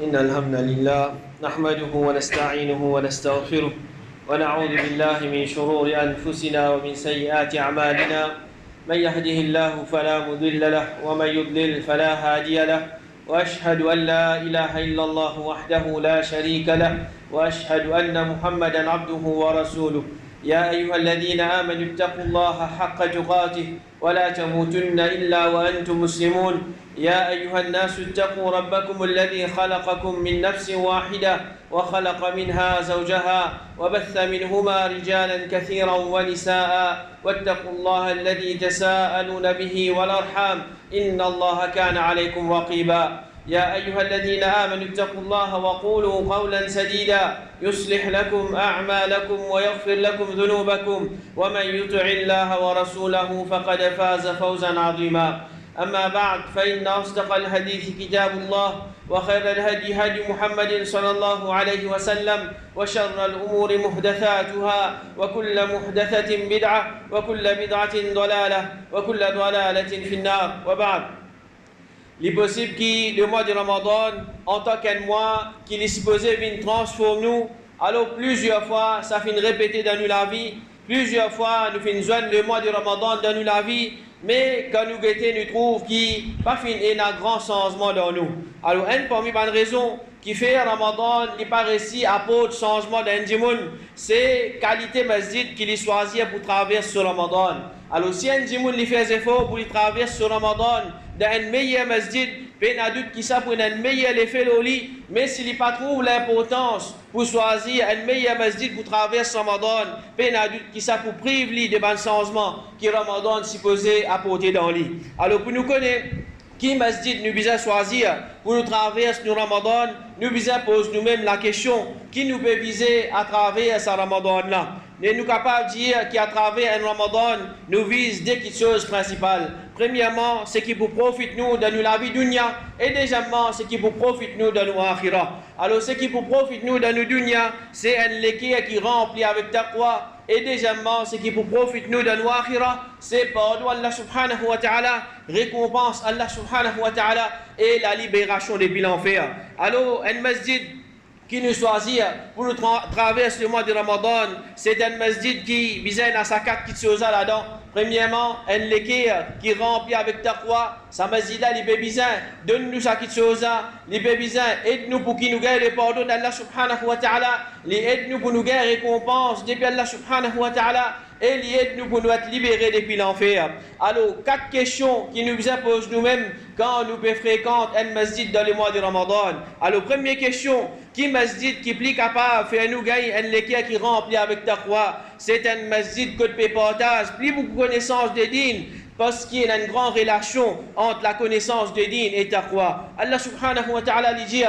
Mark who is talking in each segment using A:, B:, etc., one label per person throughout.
A: إن الحمد لله نحمده ونستعينه ونستغفره ونعوذ بالله من شرور أنفسنا ومن سيئات أعمالنا. من يهده الله فلا مضل له ومن يضلل فلا هادي له، وأشهد أن لا إله إلا الله وحده لا شريك له، وأشهد أن محمدا عبده ورسوله. يا أيها الذين آمنوا اتقوا الله حق تقاته ولا تموتن إلا وأنتم مسلمون. يا أيها الناس اتقوا ربكم الذي خلقكم من نفس واحدة وخلق منها زوجها وبث منهما رجالا كثيرا ونساء، واتقوا الله الذي تساءلون به والأرحام إن الله كان عليكم رقيبا. يا أيها الذين آمنوا اتقوا الله وقولوا قولا سديدا يصلح لكم أعمالكم ويغفر لكم ذنوبكم، ومن يطع الله ورسوله فقد فاز فوزا عظيما. أما بعد، فإن أصدق الحديث كتاب الله، وخير الهدي هدي محمد صلى الله عليه وسلم، وشر الأمور محدثاتها، وكل محدثة بدعة، وكل بدعة ضلالة، وكل ضلالة في النار. وبعد، il est possible que le mois de Ramadan, en tant qu'un mois, qu'il est supposé venir transformer nous, alors plusieurs fois, ça finit répéter dans nous la vie, plusieurs fois, nous finissons joindre le mois de Ramadan dans nous la vie, mais quand nous guettons, nous trouvons qu'il n'y a pas un grand changement dans nous. Alors, une parmi les raisons qui fait Ramadan n'est pas réussi à apporter changement dans le monde, c'est la qualité masjid qu'il choisit pour traverser ce Ramadan. Alors, si un monde fait des efforts pour traverser ce Ramadan, dans un meilleur masjid, ben adulte qui ça pour un meilleur effet loli, mais s'il n'y pas trouve l'importance pour choisir un meilleur masjid pour traverser Ramadan, ben adulte qui ça pour priver de bons changements qui Ramadan supposé apporter dans lui. Alors pour nous connaître qui masjid nous besoin choisir pour nous traverser le Ramadan, nous besoin poser nous-mêmes la question qui nous peut viser à travers ce Ramadan là. Nous sommes capables de dire qu'à travers un Ramadan, nous visons deux choses principales. Premièrement, c'est qui pour profiter nous de nous la vie dunya, et deuxièmement, c'est qui pour profiter nous de nous akhira. Alors, ce qui pour profiter nous de nous dunya, c'est un liquide qui remplit avec taqwa, et deuxièmement, ce qui pour profiter nous de nous akhira, c'est pardon Allah subhanahu wa ta'ala, récompense Allah subhanahu wa ta'ala, et la libération des bilans l'enfer. Alors, un masjid qui nous choisit pour nous traverser le mois de Ramadan, c'est un masjid qui vise à sa quatre petites choses là-dedans. Premièrement, un liquide qui remplit avec taqwa, sa masjid-là, les bébisins, donne-nous sa petite chose, les bébisins, aide-nous pour qu'il nous gagne le pardon d'Allah subhanahu wa ta'ala, aide-nous pour nous gagner récompense depuis Allah subhanahu wa ta'ala, et aide-nous pour nous être libérés depuis l'enfer. Alors, quatre questions qui nous posent nous-mêmes quand nous fréquentons un masjid dans le mois de Ramadan. Alors, première question, qui masjid qui est capable de faire nous gagner un liquide qui remplit avec taqwa? C'est un masjid que de partage, plus beaucoup de connaissances de din, parce qu'il y a une grande relation entre la connaissance de din et taqwa. Allah subhanahu wa ta'ala lui dit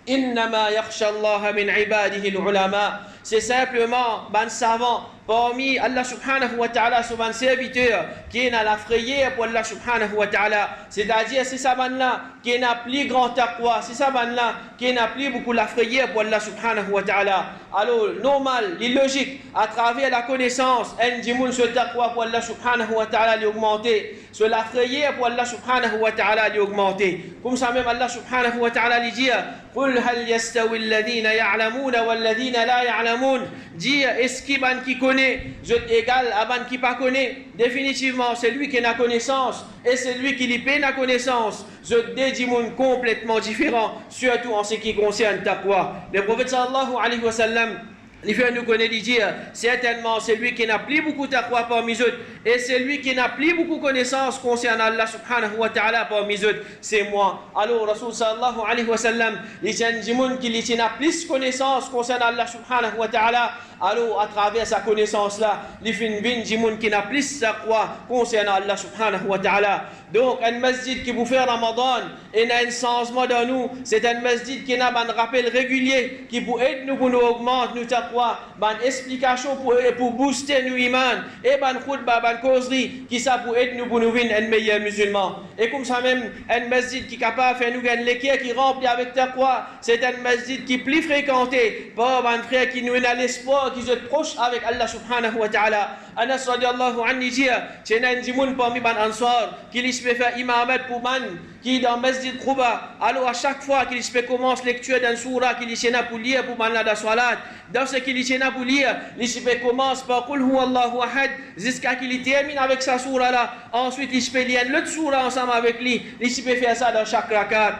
A: Innama yakhsha Allah min ibadihi al-ulama. C'est simplement ban savant parmi Allah subhanahu wa ta'ala, son serviteur qui est dans la frayère pour Allah subhanahu wa ta'ala. C'est-à-dire, c'est ça ban-là qui n'a plus grand taqwa, c'est ça ban-là qui n'a plus beaucoup la frayère pour Allah subhanahu wa ta'ala. Alors, normal, illogique, à travers la connaissance, un dimoun sur taqwa pour Allah subhanahu wa ta'ala l'augmenter, sur la frayère pour Allah subhanahu wa ta'ala l'augmenter. Comme ça même Allah subhanahu wa ta'ala lui dit قل هل يستوي الذين يعلمون والذين لا يعلمون. Dire est-ce qu'il ban qui connaît je égal à ban qui pas connaît? Définitivement c'est lui qui a connaissance et c'est lui qui lui paie la connaissance. Je dédie monde complètement différent, surtout en ce qui concerne taqwa. Le prophète sallallahu alayhi wa sallam, il fait nous connaître dire certainement c'est lui qui n'a plus beaucoup taqwa parmi eux et c'est lui qui n'a plus beaucoup connaissance concernant Allah subhanahu wa ta'ala parmi eux, c'est moi. Alors Rasul sallallahu alayhi wa sallam, il y a des gens qui n'a plus connaissance concernant Allah subhanahu wa ta'ala, alors à travers sa connaissance là, il fait une des gens qui n'a plus taqwa concernant Allah subhanahu wa ta'ala. Donc un masjid qui vous fait Ramadan et a un changement dans nous, c'est un masjid qui a un rappel régulier qui pour aider nous pour nous augmenter nous taqwa, une explication pour booster nous iman et une khutba, une causerie qui ça pour aider nous pour nous devenir un meilleur musulman. Et comme ça même un masjid qui est capable de faire nous un l'équerre qui remplit avec taqwa, c'est un masjid qui est plus fréquenté par un frère qui nous a l'espoir qui est proche avec Allah subhanahu wa ta'ala. Anas radiallahu anhu dit, c'est un djimoun parmi ban ansar, qui lui fait faire imamat pour man, qui dans Masjid Quba. Alors à chaque fois qu'il se commence lecture d'un surah qu'il y a pour lire pour man la salat, dans ce qu'il y a pour lire, il se commence par Qul huwa Allahu ahad, jusqu'à qu'il termine avec sa surah là. Ensuite il se lire l'autre surah ensemble avec lui. Il se faire ça dans chaque rakat.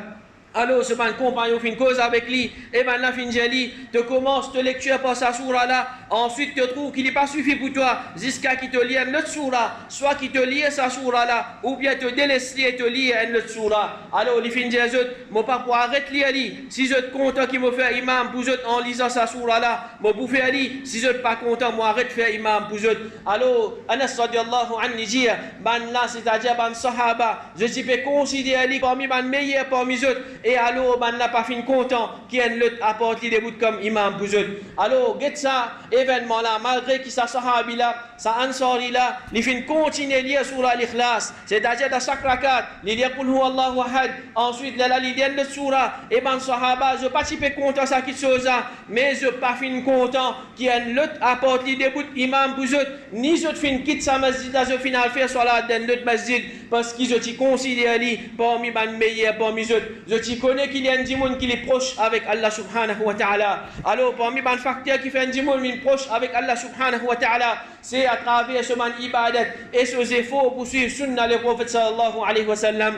A: Alors, ce ban compagnon fait une cause avec lui, et ben là, fin jali, te commence te lecture par sa surah là, ensuite te trouve qu'il n'est pas suffi pour toi, jusqu'à qu'il te lise notre surah, soit qu'il te lise sa surah là, ou bien te délaisse et te lire notre surah. Alors, les fin jali, mon pas pour arrêter lire li, si je suis content qu'il me fait imam pour eux en lisant sa surah là, mon pour faire li, si je suis pas content, moi arrête faire imam pour eux. Alors, Anas radiallahu anhu dit, ban là, c'est-à-dire ban sahaba, je suis fait considérer li parmi ban meilleur parmi eux. Et alors, on n'a pas fini content qui est l'autre à partir des bouts comme imam pour eux. Alors, get ça, événement là, malgré qu'il sa sahabi là, sa ansari là, il finit continuer lire sur l'ikhlas. C'est-à-dire dans chaque rakat, il lit Qul huwa Allahu ahad. Ensuite, là, il lit le surah. Et ben, sahaba, je pas si content ça qui chose mais je pas fini content qui est l'autre à partir des bouts imam pour eux. Ni je fin quitte sa masjid là, je final faire salat dans l'autre masjid parce que je t'y considère lui parmi les meilleurs parmi eux. Je connais qu'il y a un djimoun qui est proche avec Allah subhanahu wa ta'ala. Alors, parmi les facteurs qui fait un djimoun proche avec Allah subhanahu wa ta'ala, c'est à travers ce man ibadat et ce efforts pour suivre sunna le prophète sallallahu alayhi wa sallam.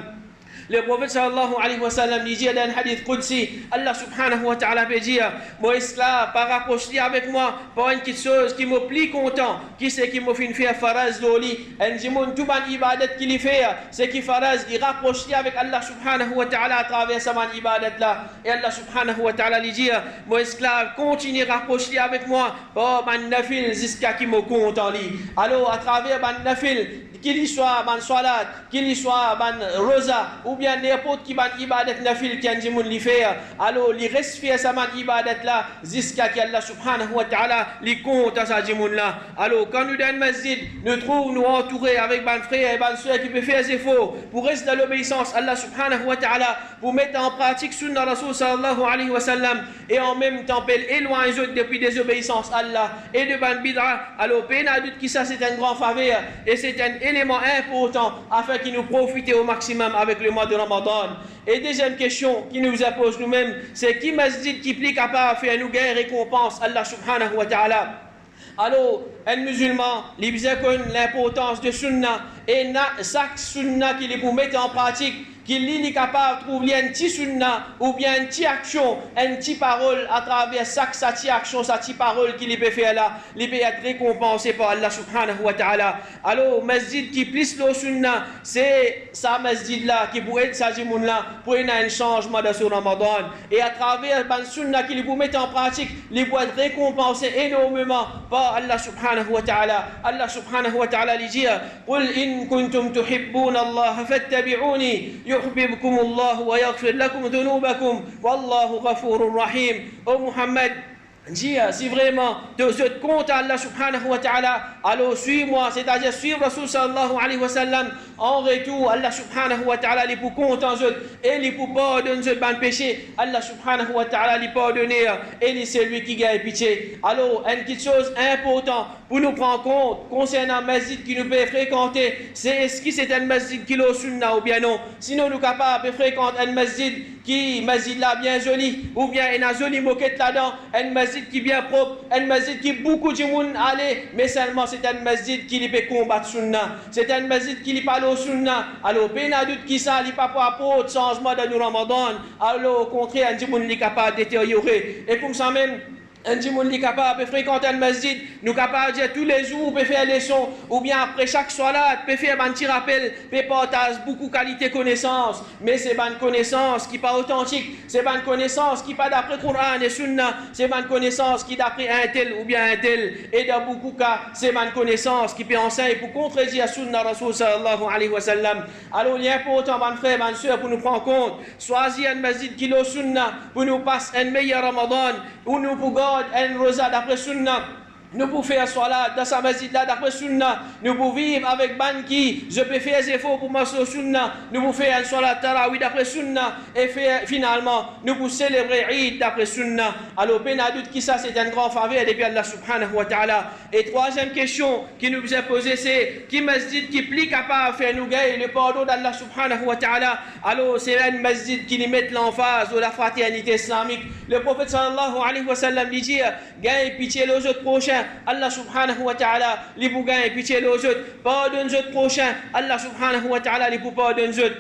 A: Le prophète sallallahu alayhi wa sallam dit dans un hadith Qudsi, Allah subhanahu wa ta'ala peut dire, mon esclave, par rapprocher avec moi, par une petite chose qui me plie content, qui c'est qui me fait faire faraz d'oli, un djimoun tout ban ibadat qu'il fait, c'est qui faraz, il rapproche avec Allah subhanahu wa ta'ala à travers sa man ibadat là. Et Allah subhanahu wa ta'ala lui dit, mon esclave, continue à rapprocher avec moi, par man nafil jusqu'à qui me content lui. Alors, à travers man nafil, qu'il y soit ban salat, qu'il y soit ban rosa, ou bien n'importe qui ban ibadat nafil qui a un li fait, alors il reste faire sa man ibadat là, jusqu'à qu'Allah subhanahu wa ta'ala li compte à sa djimoun là. Alors quand nous dans le masjid, nous trouvons nous entourés avec ban frères et ban soeurs qui peuvent faire des efforts pour rester dans l'obéissance à Allah subhanahu wa ta'ala, pour mettre en pratique sunna Rasul sallallahu alayhi wa sallam, et en même temps éloigner les autres depuis des obéissances à Allah et de ban bid'a. Alors pena doute qui ça c'est un grand faveur et c'est un élément important afin qu'il nous profite au maximum avec le mois de Ramadan. Et deuxième question qui nous impose nous-mêmes, c'est qui masjid qui plie capable de faire nous gagner récompense Allah subhanahu wa ta'ala. Alors, un musulman, il connaît l'importance de sunna et chaque sunna qu'il est pour mettre en pratique, qu'il est capable de trouver un petit sunna ou bien une petite action, une petite parole à travers chaque petite action, sa petite parole qu'il peut faire là, il peut être récompensé par Allah subhanahu wa ta'ala. Alors, masjid qui plisse le sunna, c'est sa masjid là qui pourrait être sa jimoun là pour un changement de ce Ramadan. Et à travers le sunna qu'il peut mettre en pratique, il peut être récompensé énormément par Allah subhanahu wa ta'ala. Allah subhanahu wa ta'ala lui dit, قل إن كنتم تحبون الله فاتبعوني يحببكم الله ويغفر لكم ذنوبكم والله غفور رحيم. Ô Muhammad, dis, si vraiment tu te comptes à Allah subhanahu wa ta'ala, alors suis-moi, c'est-à-dire suivre Rasul sallallahu alayhi wa sallam. En retour, Allah subhanahu wa ta'ala les pour compte en eux et les pour pardonner ce ban péché. Allah subhanahu wa ta'ala les pardonner et c'est lui qui gagne pitié. Alors, une petite chose importante pour nous prendre compte concernant le masjid qui nous peut fréquenter, c'est est-ce que c'est un masjid qui est au sunna ou bien non. Sinon, nous sommes capables de fréquenter un masjid qui masjid là bien joli ou bien une jolie moquette là-dedans, un masjid qui est bien propre, un masjid qui beaucoup de monde aller, mais seulement c'est un masjid qui peut combattre sunna, c'est un masjid qui parle au sunna. Alors pena doute qui ça li pas pour apporter changement dans le Ramadan, alors au contraire un monde qui est capable de détériorer. Et comme ça même un djimoun est capable de fréquenter le masjid, nous capables de dire tous les jours, peut faire des sons, ou bien après chaque soirée, peut faire un petit rappel, peut partager beaucoup de qualité de connaissances, mais c'est une connaissance qui n'est pas authentique, c'est une connaissance qui n'est pas d'après Coran et Sunna, c'est une connaissance qui est d'après un tel ou bien un tel, et dans beaucoup de cas, c'est une connaissance qui peut enseigner pour contredire Sunna Rasul sallallahu alayhi wa sallam. Alors il est important, mon frère, ma soeur, pour nous prendre compte, choisir un masjid qui est au Sunna, pour nous passer un meilleur Ramadan, ou nous pour un rosa d'après sunna. nous pouvons faire salat dans sa masjid là d'après sunna, nous pouvons vivre avec ban qui je peux faire des efforts pour marcher au sunna, nous pouvons faire un salat tarawih d'après sunna et faire, finalement nous pouvons célébrer Eid d'après sunna. Alors ben à doute qui ça c'est un grand faveur depuis Allah subhanahu wa ta'ala. Et troisième question qui nous est posée c'est qui masjid qui plie capable faire nous gagner le pardon d'Allah subhanahu wa ta'ala. Alors c'est un masjid qui lui met l'emphase de la fraternité islamique. Le prophète sallallahu alayhi wa sallam lui dit gagne pitié aux autres prochains. Allah subhanahu wa ta'ala li pou gagne pitié les autres, pardonne les autres prochains, Allah subhanahu wa ta'ala li pou pardonne les autres.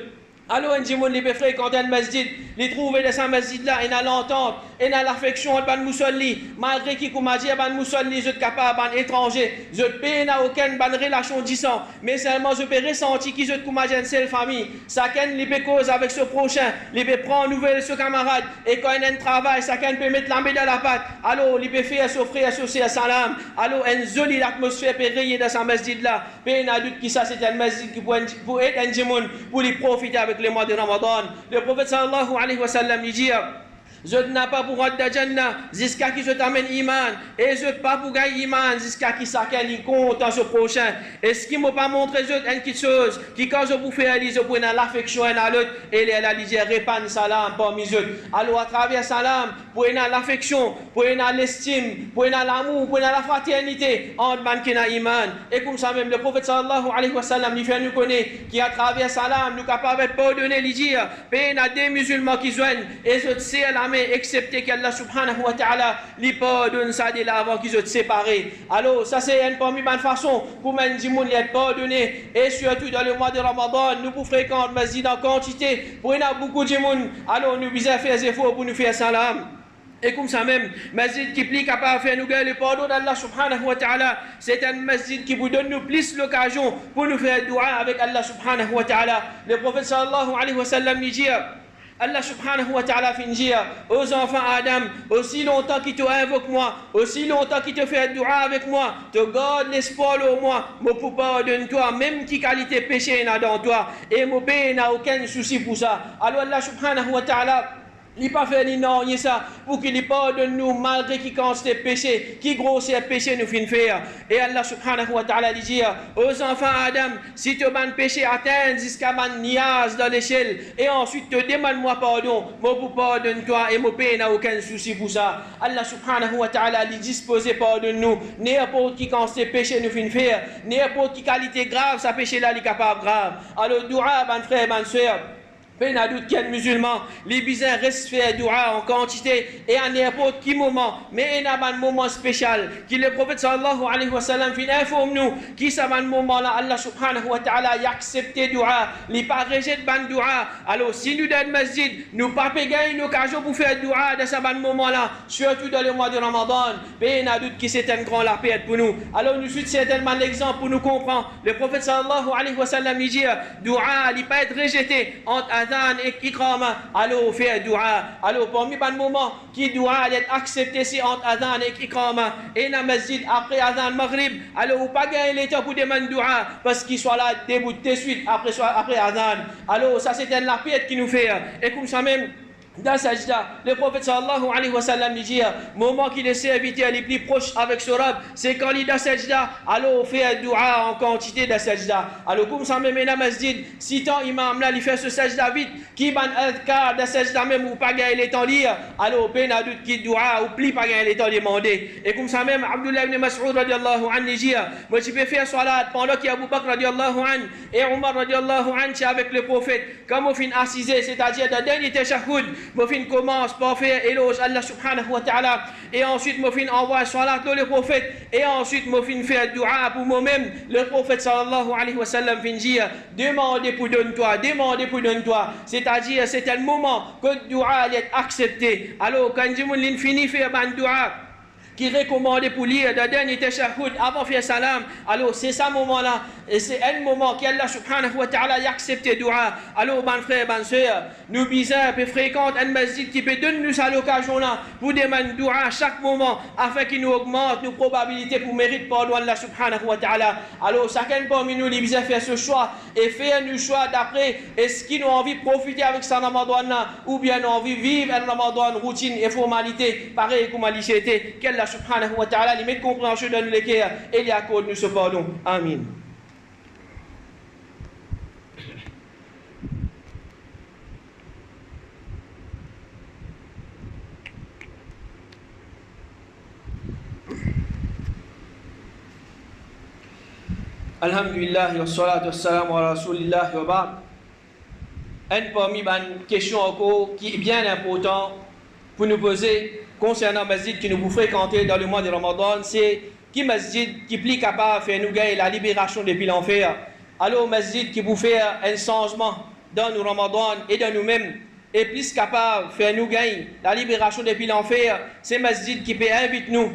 A: Alors, un jimoun li peut fréquenter un masjid, li trouver dans ce masjid là, il a l'entente, il a l'affection de ban moussolli, malgré qui comme a dit ban moussolli, je suis capable ban étranger, je peux n'a aucune ban relation disant, mais seulement je peux ressentir qui je comme a dit une seule famille, ça qu'un li peut cause avec ce prochain, li peut prendre nouvelle de ce camarade, et quand il a un travail, ça qu'un peut mettre la main dans la pâte, alors li peut faire son frère associé à salam, alors une jolie atmosphère peut rayer dans ce masjid là, mais il n'a doute qui ça c'est un masjid qui pour être un jimoun, pour lui profiter avec les mois de Ramadan. Le prophète sallallahu alayhi wa sallam dit je n'ai pas pour rentrer Jannah jusqu'à qui je t'amène iman et je n'ai pas pour gagner iman jusqu'à qui ça qu'elle compte en ce prochain. Est-ce qu'il m'a pas montré une petite chose qui quand je vous fais aller je prends l'affection à l'autre et elle a dit répand salam parmi eux. Alors à travers salam pour l'affection, pour l'estime, pour l'amour, pour la fraternité entre man qui n'a iman. Et comme ça même le prophète sallallahu alayhi wa sallam lui fait nous connaître qui à travers salam nous capable de pardonner lui dire il y a des musulmans qui joignent et je sais la excepté qu'Allah subhanahu wa ta'ala li pardonne ça de là avant qu'ils soient séparés. Alors ça c'est une parmi bonne façon pour même dire moun être pardonné et surtout dans le mois de Ramadan nous pour fréquenter masjid en quantité pour il y a beaucoup de monde alors nous besoin faire des efforts pour nous faire salam. Et comme ça même, masjid qui plie capable de faire nous gagner le pardon d'Allah subhanahu wa ta'ala, c'est un masjid qui vous donne nous plus l'occasion pour nous faire dua avec Allah subhanahu wa ta'ala. Le prophète sallallahu alayhi wa sallam dit Allah subhanahu wa ta'ala finit aux enfants Adam, aussi longtemps qu'ils te invoquent moi, aussi longtemps qu'ils te font dua avec moi, te garde l'espoir au moi, me pour pardonner toi, même qui qualité péché n'a dans toi, et mon père n'a aucun souci pour ça. Alors Allah subhanahu wa ta'ala, il pas fait non ça pour qu'il pardonne nous malgré qu'il quantité péché, qui grossier péché nous fin faire. Et Allah subhanahu wa ta'ala dit aux enfants Adam, si tu ban péché atteint jusqu'à man niaz dans l'échelle et ensuite te demande-moi pardon, moi pour pardonne toi et mon père n'a aucun souci pour ça. Allah subhanahu wa ta'ala lui disposé pardonne nous, n'importe qui quantité péché nous fin faire, n'importe qui qualité grave ça péché là il capable grave. Alors dua ban frère ban sœur, ben à doute qu'un musulman, les bisins restent faire dua en quantité et à n'importe quel moment, mais il y a un moment spécial qui le prophète sallallahu alayhi wa sallam informe nous qui ça un moment là Allah subhanahu wa ta'ala a accepté dua, il pas rejeté ban dua. Alors si nous dans le masjid, nous pas gagner une occasion pour faire dua dans ce moment là, surtout dans le mois de Ramadan, ben à doute que c'est un grand la paix pour nous. Alors nous suivons certainement l'exemple pour nous comprendre. Le prophète sallallahu alayhi wa sallam dit dua, il pas être rejeté entre et iqama, alors faire dua. Alors parmi les moments qui doit être accepté c'est entre adhan et iqama et dans masjid après adhan maghrib, alors ou pas gagner le temps pour demander dua parce qu'il soit là debout de suite après adhan. Alors ça c'est la paix qui nous fait et comme ça même dans sajda, le prophète sallallahu alayhi wa sallam dit moment qu'il est serviteur les plus proches avec ce rab, c'est quand il est dans sajda, alors faire dua en quantité de sajda. Alors comme ça même dans masjid, si tant imam là il fait ce sajda vite, qui ban adhkar de sajda même ou pas gagner les temps lire, alors ben a doute qui dua ou pli pas gagner les temps demander. Et comme ça même Abdullah ibn Mas'ud radiyallahu anhu dit moi je peux faire salat pendant qu'il y a Abu Bakr radiyallahu anhu et Omar radiyallahu anhu avec le prophète comme au fin assisé, c'est-à-dire dans dernier tashahhud Mofin commence par faire éloge à Allah subhanahu wa ta'ala et ensuite Mofin envoie salat le prophète et ensuite Mofin fait dua pour moi-même. Le prophète sallallahu alayhi wa sallam fin dire demandez pour donne-toi, demandez pour donne-toi, c'est-à-dire c'est un moment que le dua est accepté. Alors quand Jimoun finit faire ban dua qui recommandé pour lire le dernier tashahhud avant de faire salam, alors c'est ce moment-là, et c'est un moment qu'Allah subhanahu wa ta'ala a accepté dua. Alors, mon frère, mon soeur, nous bizarres peut fréquenter un masjid qui peut donner nous à l'occasion-là pour demander dua à chaque moment afin qu'il nous augmente nos probabilités pour mériter pardon Allah subhanahu wa ta'ala. Alors, chacun parmi nous, il bizarre faire ce choix et faire le choix d'après est-ce qu'il a envie de profiter avec sa Ramadan-là ou bien a envie de vivre un Ramadan routine et formalité pareil comme à l'ICT qu'Allah subhanahu wa ta'ala, les mettre compréhension dans les cœurs et les accorde nous ce pardon. Amin. Alhamdulillah wa salatu wa salam wa rasulillah wa ba'd. Un parmi les questions encore qui est bien important pour nous poser concernant le masjid que nous vous fréquentez dans le mois de Ramadan, c'est qui masjid qui est plus capable de faire nous gagner la libération depuis l'enfer. Alors masjid qui vous fait un changement dans nos Ramadan et dans nous-mêmes est plus capable de faire nous gagner la libération depuis l'enfer, c'est masjid qui peut inviter nous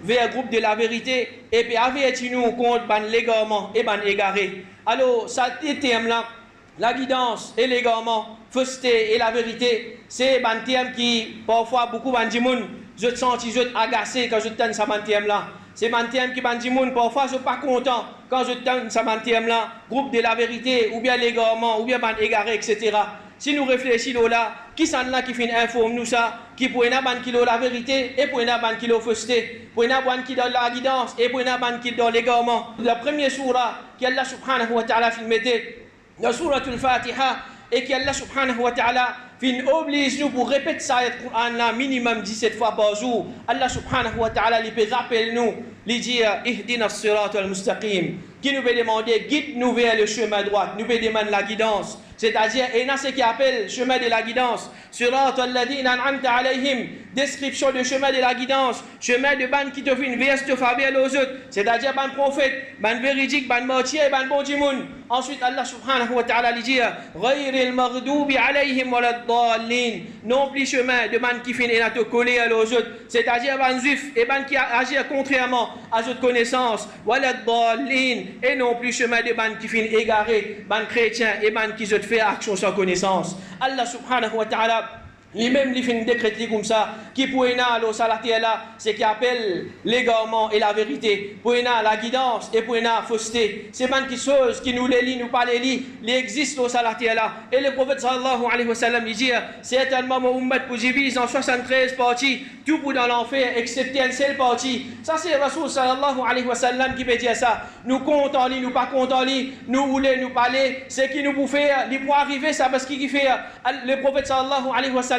A: vers un groupe de la vérité et puis avertir nous contre l'égarement et égaré. Alors, ça thème là, la guidance et l'égarement, fausseté et la vérité, c'est un thème qui parfois beaucoup de gens je te sens agacé quand je te donne ce thème là. C'est un thème qui de gens parfois je suis pas content quand je te donne ce thème là, groupe de la vérité ou bien l'égarement ou bien égaré, etc. Si nous réfléchissons là, qui sont là qui fait informe nous ça, qui pour une ban qui la vérité et pour une ban qui la fausseté, pour une ban qui donne la guidance et pour une ban qui donne l'égarement. La première sourate qu'Allah subhanahu wa ta'ala fait mettre, la sourate al-Fatiha, et qu'Allah subhanahu wa ta'ala oblige nous pour répéter ça le Coran là minimum 17 fois par jour. Allah subhanahu wa ta'ala lui rappelle nous, lui dit ihdina as-sirat al-mustaqim, qui nous peut demander guide nous vers le chemin droit, nous peut demander la guidance. C'est-à-dire, et là, ce qui appelle chemin de la guidance. Surat al-ladina an'amta alayhim, description de chemin de la guidance, chemin de ban qui te fait une verse de faveur aux autres. C'est-à-dire, ban prophète, ban véridique, ban martyr, ban bon djimoun. Ensuite, Allah subhanahu wa ta'ala lui dit, ghayril maghdubi alayhim waladdallin. Non plus chemin de ban qui fait une te coller aux autres. C'est-à-dire, ban juif et ban qui agit contrairement à votre connaissance. Waladdallin. Et non plus chemin de ban qui fait égaré, ban chrétien et ban qui se fait action sans connaissance. Allah subhanahu wa ta'ala lui-même lui fait une décréter comme ça qui pour au salati là c'est qui appelle l'égarement et la vérité pour la guidance et pour la fausseté c'est pas une chose qui nous les lit nous pas les lit il existe au salati là et le prophète sallallahu alayhi wa sallam il dit certainement mon ummat pour divise en 73 parties tout pour dans l'enfer excepté une seule partie ça c'est Rasoul sallallahu alayhi wa sallam qui peut dire ça nous comptons en lui nous pas comptons en lui nous voulons nous parler c'est qui nous pour faire il pour arriver ça parce qu'il fait le prophète sallallahu alayhi wa sallam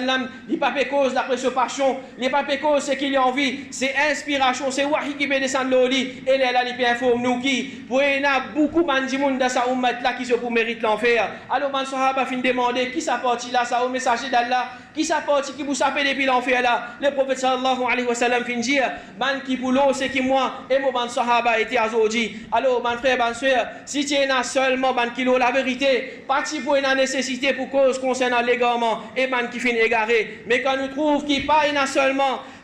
A: il n'y a pas de cause d'après ce passion, il n'y a pas de cause c'est qu'il y a envie, c'est inspiration, c'est wahi qui peut descendre le lit, et là il peut informer nous qui, pour il y a beaucoup de gens dans sa ummat là qui se pour mérite l'enfer. Alors man sahaba fin demander qui ça parti là, ça au messager d'Allah, qui ça parti qui vous sapé depuis l'enfer là. Le prophète sallallahu alayhi wa sallam fin dire, man qui pour l'eau c'est qui moi, et mon man sahaba était azodi. Alors man frère, man soeur, si tu es seulement man qui la vérité, parti pour une nécessité pour cause concernant l'égarement, et man qui fin égaré. Mais quand nous trouvons qu'il n'y a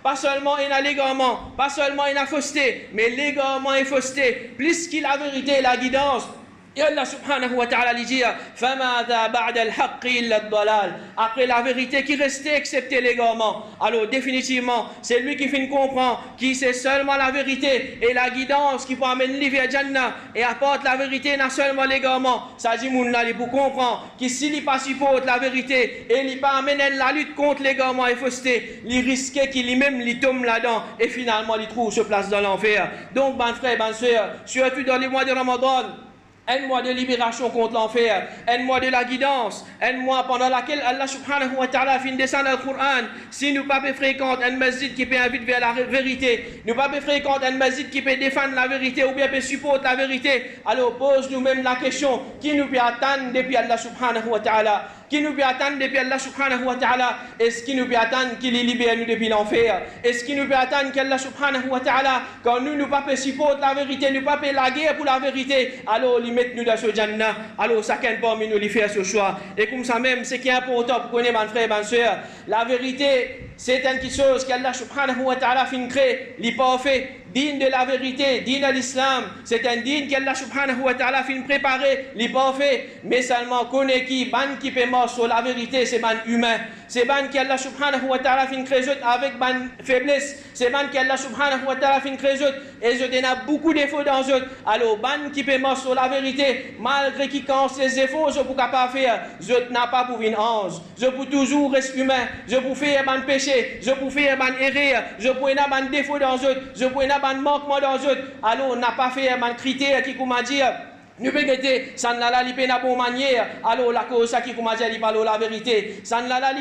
A: pas seulement il y a l'égarement, pas seulement il y a fausseté, mais l'égarement et fausseté, plus qu'il a la vérité et la guidance. Et Allah subhanahu wa ta'ala lui dit فَمَاذَا بَعْدَ الْحَقِّ إِلَّا الضَّلَالِ. Après la vérité qui restait excepté l'égarement. Alors définitivement, c'est lui qui finit comprendre qui c'est seulement la vérité et la guidance qui peut amener lui vers Jannah et apporte la vérité n'a seulement l'égarement. Ça dit moun là pour comprendre que s'il n'est pas supporte la vérité et il pas amener la lutte contre l'égarement et fausseté, il risque qu'il lui-même il tombe là-dedans et finalement il trouve se place dans l'enfer. Donc bon frère, bonne soeur, surtout dans les mois de Ramadan, un mois de libération contre l'enfer, un mois de la guidance, un mois pendant lequel Allah subhanahu wa ta'ala fin descendre le Coran. Si nous pas fréquenter un masjid qui peut inviter vers la vérité, nous pas fréquenter un masjid qui peut défendre la vérité ou bien peut supporter la vérité, alors pose nous-mêmes la question, qui nous peut attendre depuis Allah subhanahu wa ta'ala? Qui nous peut attendre depuis Allah subhanahu wa ta'ala? Est-ce qu'il nous peut attendre qu'il libère nous depuis l'enfer? Est-ce qu'il nous peut attendre qu'Allah subhanahu wa ta'ala, quand nous pas supporter la vérité, nous pas la guerre pour la vérité, alors il met nous dans ce Jannah, alors chacun parmi nous lui fait ce choix. Et comme ça même, ce qui est important pour connaître mon frère, ma soeur, la vérité, c'est une chose qu'Allah subhanahu wa ta'ala fin créé, il parfait. din de la vérité, din à l'islam, c'est un din qu'Allah subhanahu wa ta'ala fin préparer, les parfaits, mais seulement connaît qui, ban qui peut mort sur la vérité, c'est ban humain. C'est ban qu'Allah subhanahu wa ta'ala fin créer avec ban faiblesse. C'est ban qu'Allah subhanahu wa ta'ala fin créer et je donne beaucoup d'efforts dans eux. Alors, ban qui peut mort sur la vérité, malgré qui casse les efforts, je ne peux pas faire. Je n'ai pas pour une ange. Je peux toujours rester humain. Je peux faire ban péché. Je peux faire ban erreur. Je peux avoir ban défaut dans eux. Je peux avoir ban manquement dans eux. Alors, on n'a pas fait ban critère qui comment dire. Nous pouvons dire, ça n'a pas la bonne manière, alors la cause, ça qui commence à dire la vérité, ça n'a pas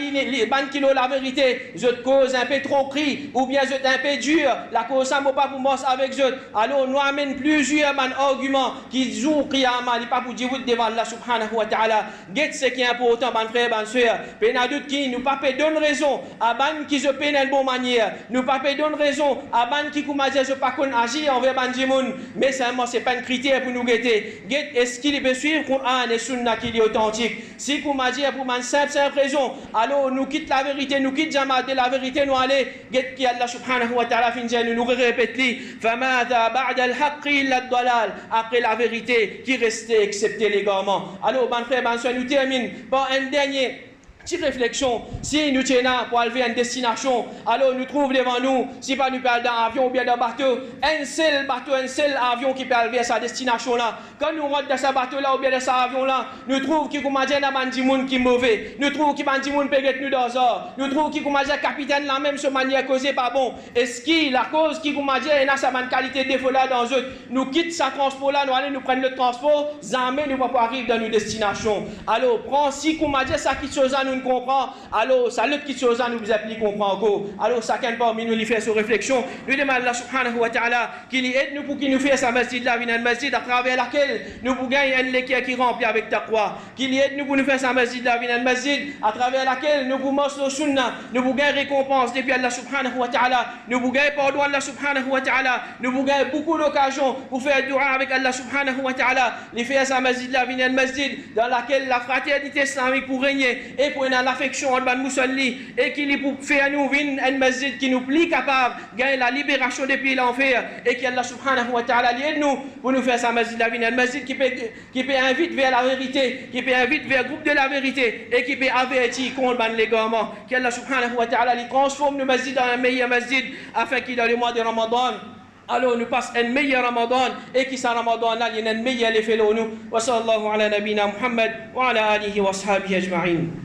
A: la vérité, je te cause un peu trop cri, ou bien je un peu dur, la cause, ça ne va pas pour moi avec je, alors nous amène plusieurs arguments qui jouent Qiyamah, il n'est pas pour dire devant Allah subhanahu wa ta'ala, get ce qui est important, mon frère, ma soeur, pena doute qui, nous pas donner raison, à ban qui se peine de bonne manière, nous pas donner raison, à ban qui commence à je pas agir envers ban Jimoun, mais seulement c'est pas un critère pour nous guetter. Est-ce qu'il peut suivre le Coran et Sunna qui est authentique? Si vous m'avez dit pour une simple raison, alors nous quittons la vérité, nous quittons Jamaat de la vérité, nous allons, get qui Allah subhanahu wa ta'ala finit, nous répétons, فَمَاذَا بَعْدَ الْحَقِّ إِلَّا الضَّلَالِ, après la vérité qui restait excepté l'égarement. Alors, mon frère, mon soeur, nous terminons par un dernier. Petite réflexion, si nous tenons pour arriver à une destination, alors nous trouvons devant nous, si pas nous parlons d'un avion ou bien d'un bateau, un seul avion qui peut arriver à sa destination là. Quand nous rentrons dans ce bateau là ou bien dans cet avion là, nous trouvons qu'il y a un bandimoun qui est mauvais, nous trouvons qu'il y a un bandimoun qui peut nous dans l'or, nous trouvons qu'il y a un capitaine là même de manière causée pas bon. Est-ce que la cause qui est a sa qualité de défaut là dans eux, nous quittons ce transport là, nous allons nous prendre le transport, jamais nous ne pouvons pas arriver dans nos destinations. Alors, prends si qu'on m'a dit ça qui chose à nous comprend, alors ça l'autre qui chose à nous applique comprend encore. Alors chacun parmi nous lui fait sa réflexion. Nous demandons Allah subhanahu wa ta'ala qu'il aide nous pour qu'il nous fasse sa masjid là, une masjid à travers laquelle nous pouvons gagner un l'équerre qui remplit avec taqwa. Qu'il aide nous pour nous faire sa masjid là, une masjid à travers laquelle nous pouvons manger le sunnah, nous pouvons gagner récompense depuis Allah subhanahu wa ta'ala, nous pouvons gagner pardon Allah subhanahu wa ta'ala, nous pouvons gagner beaucoup d'occasions pour faire dua avec Allah subhanahu wa ta'ala, lui faire sa masjid là, une masjid dans laquelle la fraternité islamique pour régner et pour l'affection entre les musulmans et qui pour faire nous un masjid qui nous plie capable gagner la libération depuis l'enfer et qui Allah subhanahu wa ta'ala aide nous pour nous faire sa masjid la vie un masjid qui peut inviter vers la vérité, qui peut inviter vers le groupe de la vérité et qui peut avertir contre les l'égarement, qui Allah subhanahu wa ta'ala lui transforme le masjid dans un meilleur masjid afin qu'il dans le mois de Ramadan alors nous passe un meilleur Ramadan et qui ça Ramadan là il y a un meilleur effet là nous wa sallallahu ala nabina Muhammad wa ala alihi wa ashabihi ajma'in.